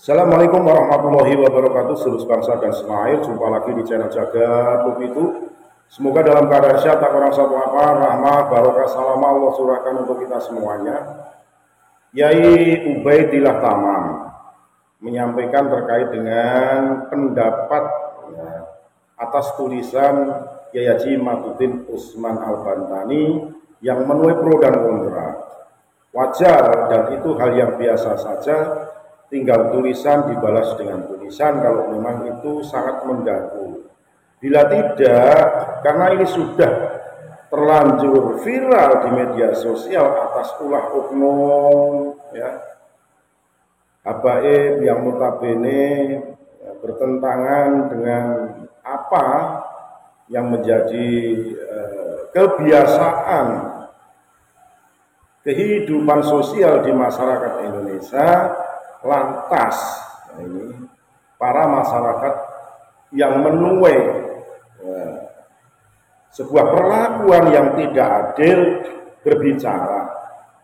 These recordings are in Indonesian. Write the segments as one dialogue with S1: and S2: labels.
S1: Assalamualaikum warahmatullahi wabarakatuh, seluruh bangsa dan senair. Jumpa lagi di channel Jagat Itu. Semoga dalam keadaan sehat, tak kurang satu apa, rahmah, barokah, salam Allah surahkan untuk kita semuanya. Yai Ubaidillah Tamam menyampaikan terkait dengan pendapat atas tulisan Kyai Haji Maduddin Usman Al-Bantani yang menuai pro dan kontra. Wajar dan itu hal yang biasa saja. Tinggal tulisan dibalas dengan tulisan kalau memang itu sangat mengganggu. Bila tidak, karena ini sudah terlanjur viral di media sosial atas ulah oknum habaib yang notabene bertentangan dengan apa yang menjadi kebiasaan kehidupan sosial di masyarakat Indonesia. Lantas ini para masyarakat yang menuai sebuah perlakuan yang tidak adil berbicara,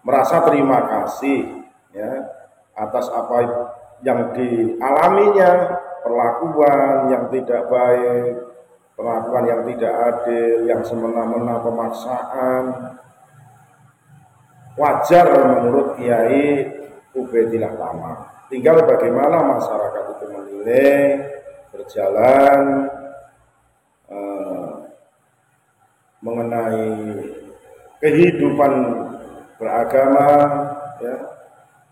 S1: merasa terima kasih atas apa yang dialaminya, perlakuan yang tidak baik, perlakuan yang tidak adil, yang semena-mena, pemaksaan. Wajar menurut Kyai Ubaidillah Tamam. Tinggal bagaimana masyarakat itu menilai berjalan mengenai kehidupan beragama.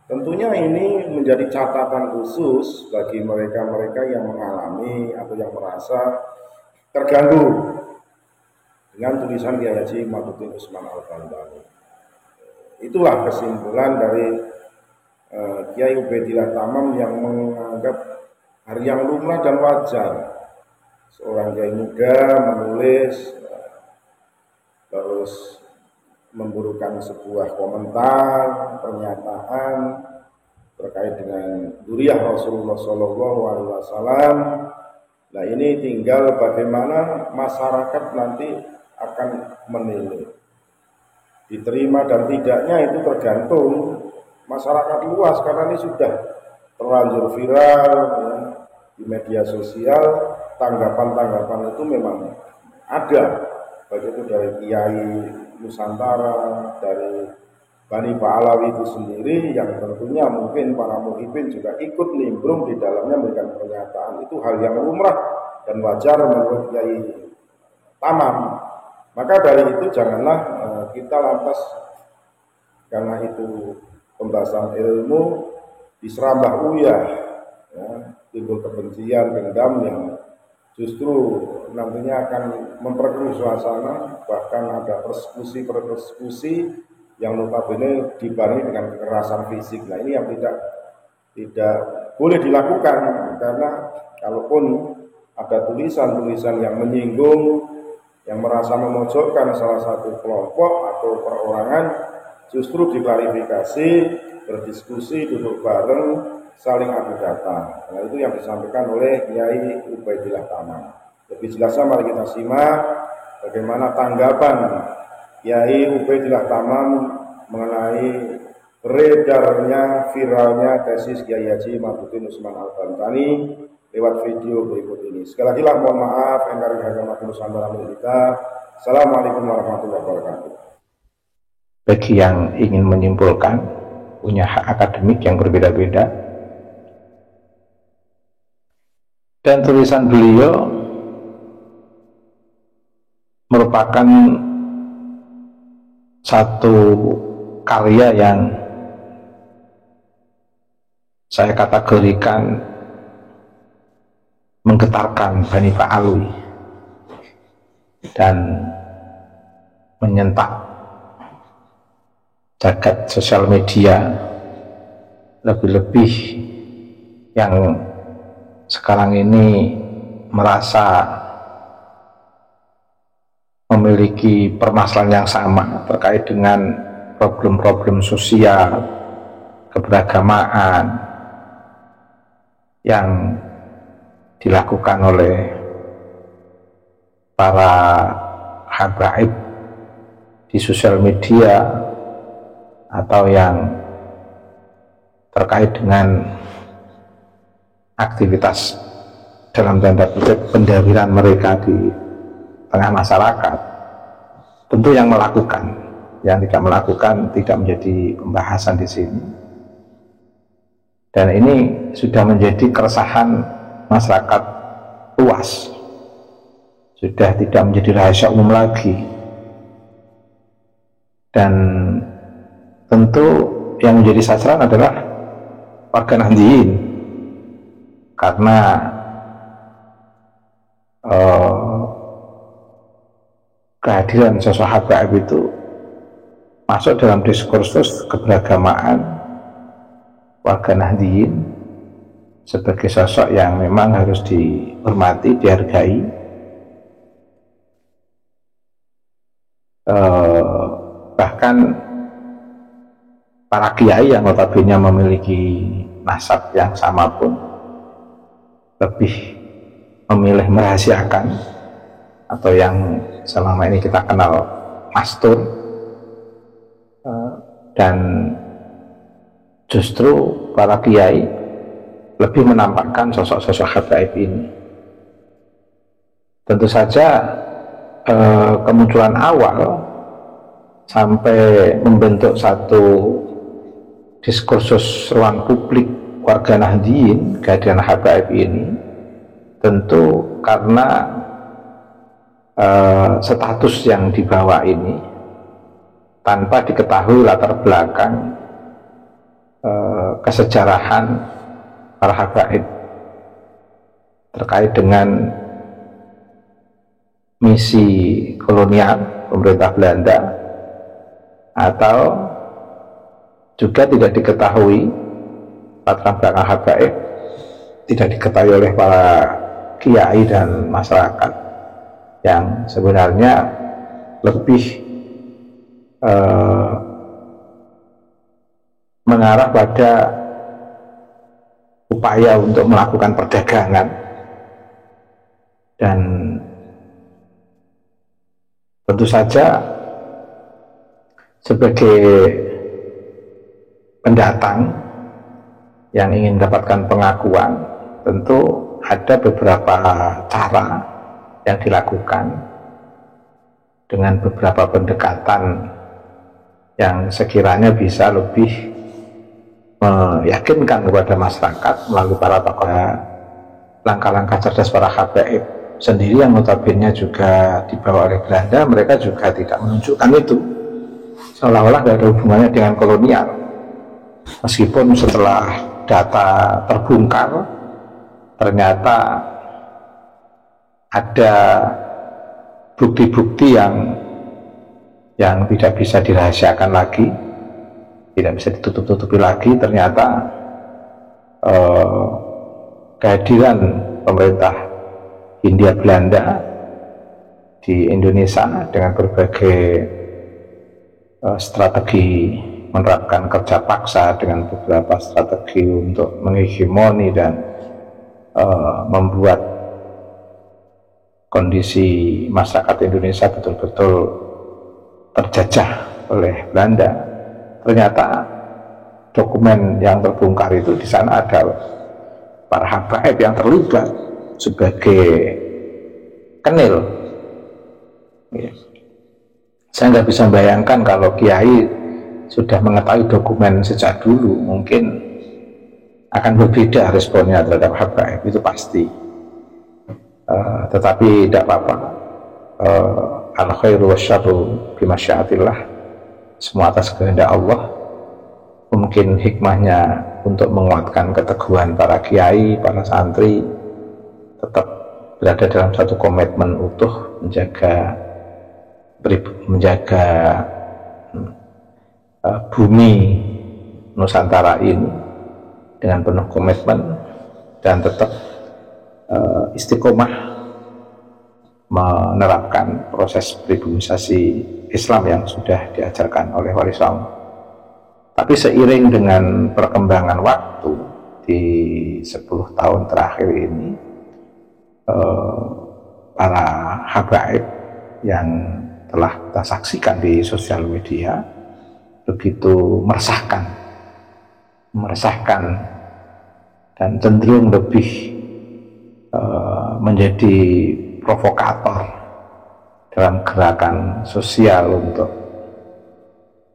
S1: Tentunya ini menjadi catatan khusus bagi mereka-mereka yang mengalami atau yang merasa terganggu dengan tulisan Kyai Haji Maduddin Usman Al-Bantani. Itulah kesimpulan dari Kyai Ubaidillah Tamam yang menganggap hal yang lumrah dan wajar seorang kiai muda menulis terus memburukan sebuah komentar pernyataan terkait dengan dzurriyyah Rasulullah SAW. Nah, ini tinggal bagaimana masyarakat nanti akan menilai. Diterima dan tidaknya itu tergantung masyarakat luas, karena ini sudah terlanjur viral di media sosial. Tanggapan-tanggapan itu memang ada, baik itu dari Kiai Nusantara, dari Bani Pahlawi itu sendiri, yang tentunya mungkin para muhibin juga ikut nimbrung di dalamnya memberikan pernyataan. Itu hal yang lumrah dan wajar menurut Kyai Tamam. Maka dari itu janganlah kita lantas karena itu pembahasan ilmu diserambah uyah, timbul kebencian, dendam yang justru nantinya akan memperkeruh suasana, bahkan ada persekusi yang notabene dibarengi dengan kekerasan fisik. Nah, ini yang tidak boleh dilakukan, karena kalaupun ada tulisan-tulisan yang menyinggung, yang merasa memojokkan salah satu kelompok atau perorangan, justru diklarifikasi, berdiskusi, duduk bareng, saling adu data. Nah, itu yang disampaikan oleh Kyai Ubaidillah Tamam. Lebih jelasnya mari kita simak bagaimana tanggapan Kyai Ubaidillah Tamam mengenai beredarnya viralnya tesis Kyai Haji Maduddin Usman Al-Bantani lewat video berikut ini. Sekali lagi mohon maaf, engkar agama Nusantara milik kita. Assalamualaikum warahmatullahi wabarakatuh.
S2: Bagi yang ingin menyimpulkan, punya hak akademik yang berbeda-beda, dan tulisan beliau merupakan satu karya yang saya kategorikan menggetarkan Bani Pahlawi dan menyentak jagat sosial media, lebih-lebih yang sekarang ini merasa memiliki permasalahan yang sama terkait dengan problem-problem sosial, keberagamaan yang dilakukan oleh para habaib di sosial media, atau yang terkait dengan aktivitas dalam tanda kutip pendawiran mereka di tengah masyarakat, tentu yang melakukan, yang tidak melakukan tidak menjadi pembahasan di sini. Dan ini sudah menjadi keresahan masyarakat luas, sudah tidak menjadi rahasia umum lagi. Dan tentu yang menjadi sasaran adalah warga Nahdliyin, karena kehadiran sosok Habaib itu masuk dalam diskursus keberagamaan warga Nahdliyin sebagai sosok yang memang harus dihormati, dihargai. Bahkan para kiai yang notabene memiliki nasab yang sama pun lebih memilih merahasiakan, atau yang selama ini kita kenal mastur, dan justru para kiai lebih menampakkan sosok-sosok Habaib ini. Tentu saja kemunculan awal sampai membentuk satu diskursus ruang publik warga Nahdliyin kehadiran Habaib ini tentu karena status yang dibawa ini tanpa diketahui latar belakang kesejarahan para Habaib terkait dengan misi kolonial pemerintah Belanda, atau juga tidak diketahui latar belakang Habaib, tidak diketahui oleh para kiai dan masyarakat yang sebenarnya lebih mengarah pada upaya untuk melakukan perdagangan. Dan tentu saja sebagai pendatang yang ingin mendapatkan pengakuan, tentu ada beberapa cara yang dilakukan dengan beberapa pendekatan yang sekiranya bisa lebih meyakinkan kepada masyarakat melalui para tokoh. Langkah-langkah cerdas para Habaib sendiri yang notabene juga dibawa oleh Belanda, mereka juga tidak menunjukkan itu, seolah-olah tidak ada hubungannya dengan kolonial. Meskipun setelah data terbongkar ternyata ada bukti-bukti yang tidak bisa dirahasiakan lagi, tidak bisa ditutup-tutupi lagi. Ternyata kehadiran pemerintah Hindia Belanda di Indonesia dengan berbagai strategi menerapkan kerja paksa, dengan beberapa strategi untuk menghegemoni dan membuat kondisi masyarakat Indonesia betul-betul terjajah oleh Belanda. Ternyata dokumen yang terbongkar itu di sana ada para Habaib yang terlibat sebagai kenil. Saya nggak bisa bayangkan kalau kiai sudah mengetahui dokumen sejak dulu, mungkin akan berbeda responnya terhadap Habaib, itu pasti. Tetapi tidak apa-apa. Al khairu wasyarru bimasyiatillah, semua atas kehendak Allah. Mungkin hikmahnya untuk menguatkan keteguhan para kiai, para santri, tetap berada dalam satu komitmen utuh menjaga bumi Nusantara ini dengan penuh komitmen, dan tetap istiqomah menerapkan proses pribumisasi Islam yang sudah diajarkan oleh Wali Songo. Tapi seiring dengan perkembangan waktu di 10 tahun terakhir ini, para Habaib yang telah kita saksikan di sosial media begitu meresahkan dan cenderung lebih menjadi provokator dalam gerakan sosial untuk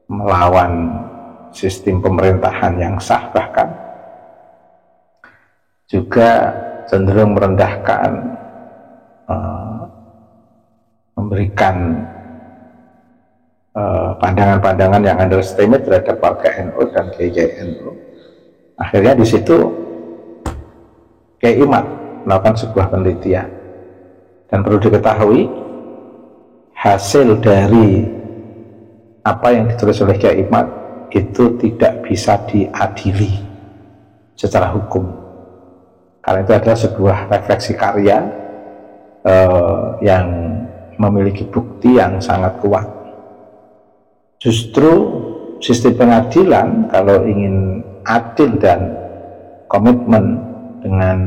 S2: melawan sistem pemerintahan yang sah, bahkan juga cenderung merendahkan, memberikan pandangan-pandangan yang underestimate terhadap warga NU dan Kiai NU. Akhirnya di situ Kiai Imad melakukan sebuah penelitian, dan perlu diketahui hasil dari apa yang ditulis oleh Kiai Imad itu tidak bisa diadili secara hukum, karena itu adalah sebuah refleksi karya yang memiliki bukti yang sangat kuat. Justru sistem pengadilan kalau ingin adil dan komitmen dengan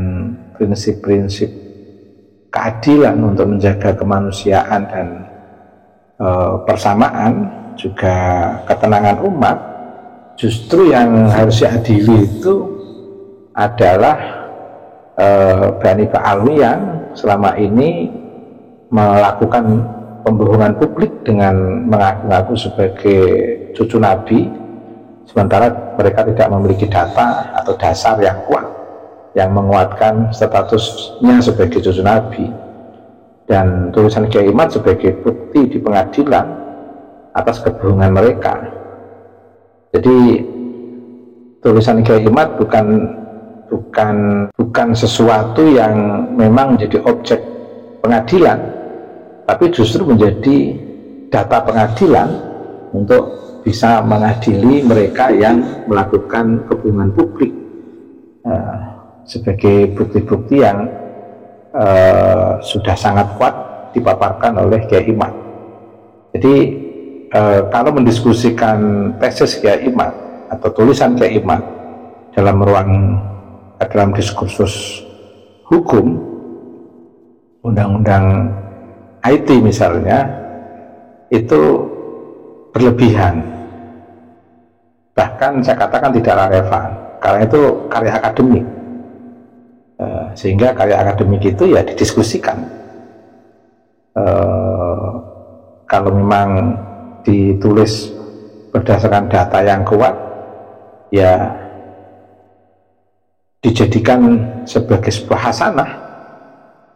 S2: prinsip-prinsip keadilan untuk menjaga kemanusiaan dan persamaan, juga ketenangan umat, justru yang harus diadili itu adalah Bani Ba'alwi yang selama ini melakukan pembohongan publik dengan mengaku-ngaku sebagai cucu Nabi, sementara mereka tidak memiliki data atau dasar yang kuat yang menguatkan statusnya sebagai cucu Nabi. Dan tulisan Kiai Imad sebagai bukti di pengadilan atas kebohongan mereka. Jadi tulisan Kiai Imad bukan sesuatu yang memang menjadi objek pengadilan, tapi justru menjadi data pengadilan untuk bisa mengadili mereka yang melakukan kebohongan publik, sebagai bukti-bukti yang sudah sangat kuat dipaparkan oleh Kiai Imad. Jadi kalau mendiskusikan tesis Kiai Imad atau tulisan Kiai Imad dalam diskursus hukum, undang-undang IT misalnya, itu berlebihan, bahkan saya katakan tidak relevan, karena itu karya akademik. Sehingga karya akademik itu ya didiskusikan. Kalau memang ditulis berdasarkan data yang kuat, ya dijadikan sebagai sebuah hasanah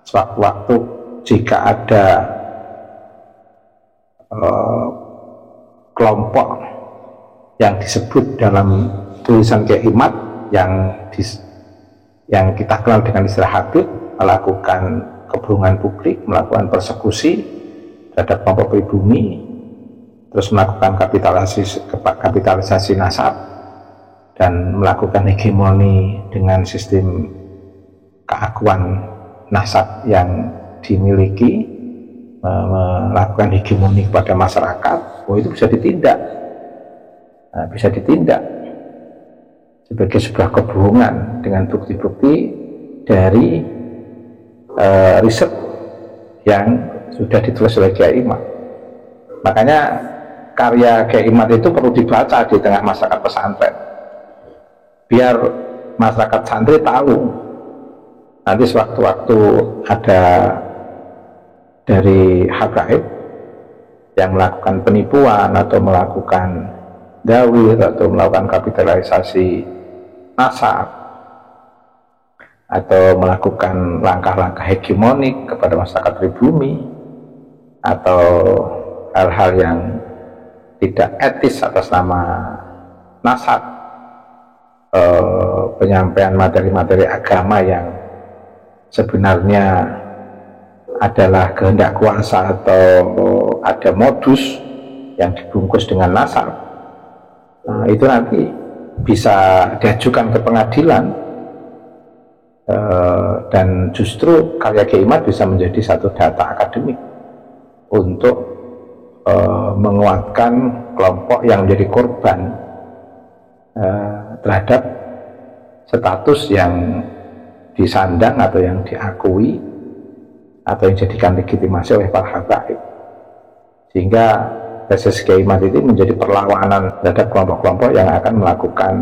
S2: sewaktu-waktu jika ada kelompok yang disebut dalam tulisan Kiai Imad yang kita kenal dengan istilah Habib, melakukan kebohongan publik, melakukan persekusi terhadap kelompok pribumi, terus melakukan kapitalisasi nasab, dan melakukan hegemoni dengan sistem keakuan nasab yang dimiliki, melakukan hegemoni kepada masyarakat. Itu bisa ditindak, sebagai sebuah kebohongan dengan bukti-bukti dari riset yang sudah ditulis oleh Kiai Imad. Makanya karya Kiai Imad itu perlu dibaca di tengah masyarakat pesantren, biar masyarakat santri tahu nanti sewaktu-waktu ada dari habaib yang melakukan penipuan atau melakukan dawir atau melakukan kapitalisasi nasab atau melakukan langkah-langkah hegemonik kepada masyarakat pribumi atau hal-hal yang tidak etis atas nama nasab, penyampaian materi-materi agama yang sebenarnya adalah kehendak kuasa atau ada modus yang dibungkus dengan nasab. Itu nanti bisa diajukan ke pengadilan, dan justru karya Kiai Imad bisa menjadi satu data akademik untuk menguatkan kelompok yang menjadi korban terhadap status yang disandang atau yang diakui atau yang dijadikan legitimasi oleh para habaib, sehingga tesis Kiai Imad ini menjadi perlawanan terhadap kelompok-kelompok yang akan melakukan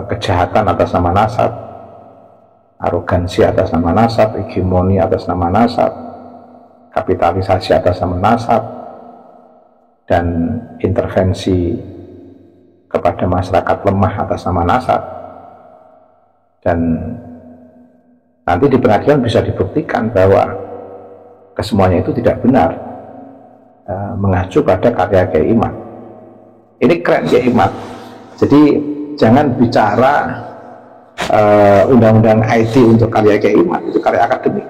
S2: kejahatan atas nama nasab, arogansi atas nama nasab, hegemoni atas nama nasab, kapitalisasi atas nama nasab, dan intervensi kepada masyarakat lemah atas nama nasab. Dan nanti di pengadilan bisa dibuktikan bahwa kesemuanya itu tidak benar, mengacu pada karya Kiai Imad. Ini keren Kiai Imad. Jadi jangan bicara undang-undang IT untuk karya Kiai Imad, itu karya akademik.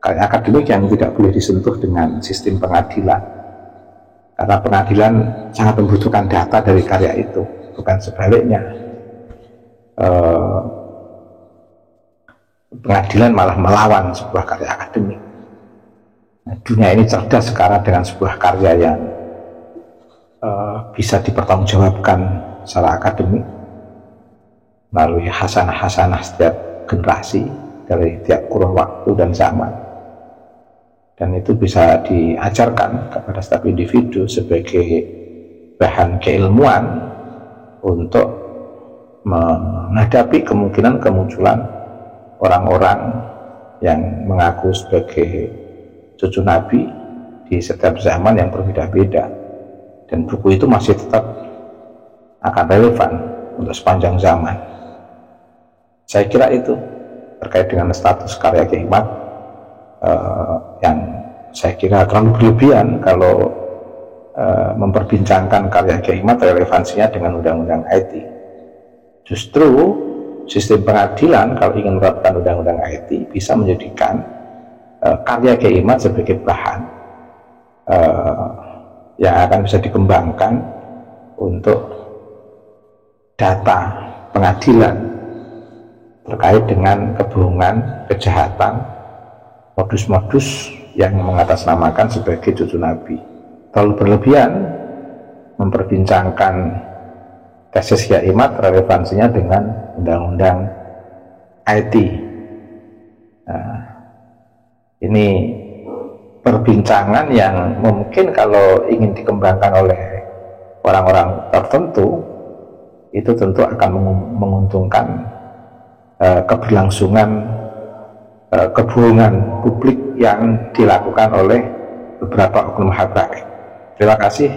S2: Karya akademik yang tidak boleh disentuh dengan sistem pengadilan. Karena pengadilan sangat membutuhkan data dari karya itu, bukan sebaliknya. Pengadilan malah melawan sebuah karya akademik. Nah, dunia ini cerdas sekarang dengan sebuah karya yang bisa dipertanggungjawabkan secara akademik melalui hasanah-hasanah setiap generasi dari tiap kurun waktu dan zaman, dan itu bisa diajarkan kepada setiap individu sebagai bahan keilmuan untuk menghadapi kemungkinan kemunculan orang-orang yang mengaku sebagai cucu Nabi di setiap zaman yang berbeda-beda, dan buku itu masih tetap akan relevan untuk sepanjang zaman. Saya kira itu terkait dengan status karya Kiai Imad, yang saya kira terlalu berlebihan kalau memperbincangkan karya Kiai Imad relevansinya dengan undang-undang IT. Justru sistem pengadilan kalau ingin menerapkan undang-undang IT bisa menjadikan karya Kiai Imad sebagai bahan yang akan bisa dikembangkan untuk data pengadilan terkait dengan kebohongan, kejahatan, modus-modus yang mengatasnamakan sebagai cucu Nabi. Terlalu berlebihan memperbincangkan tesis Kiai Imad relevansinya dengan undang-undang IT. Nah, ini perbincangan yang mungkin kalau ingin dikembangkan oleh orang-orang tertentu itu tentu akan menguntungkan keberlangsungan kebohongan publik yang dilakukan oleh beberapa oknum habaib. Terima kasih.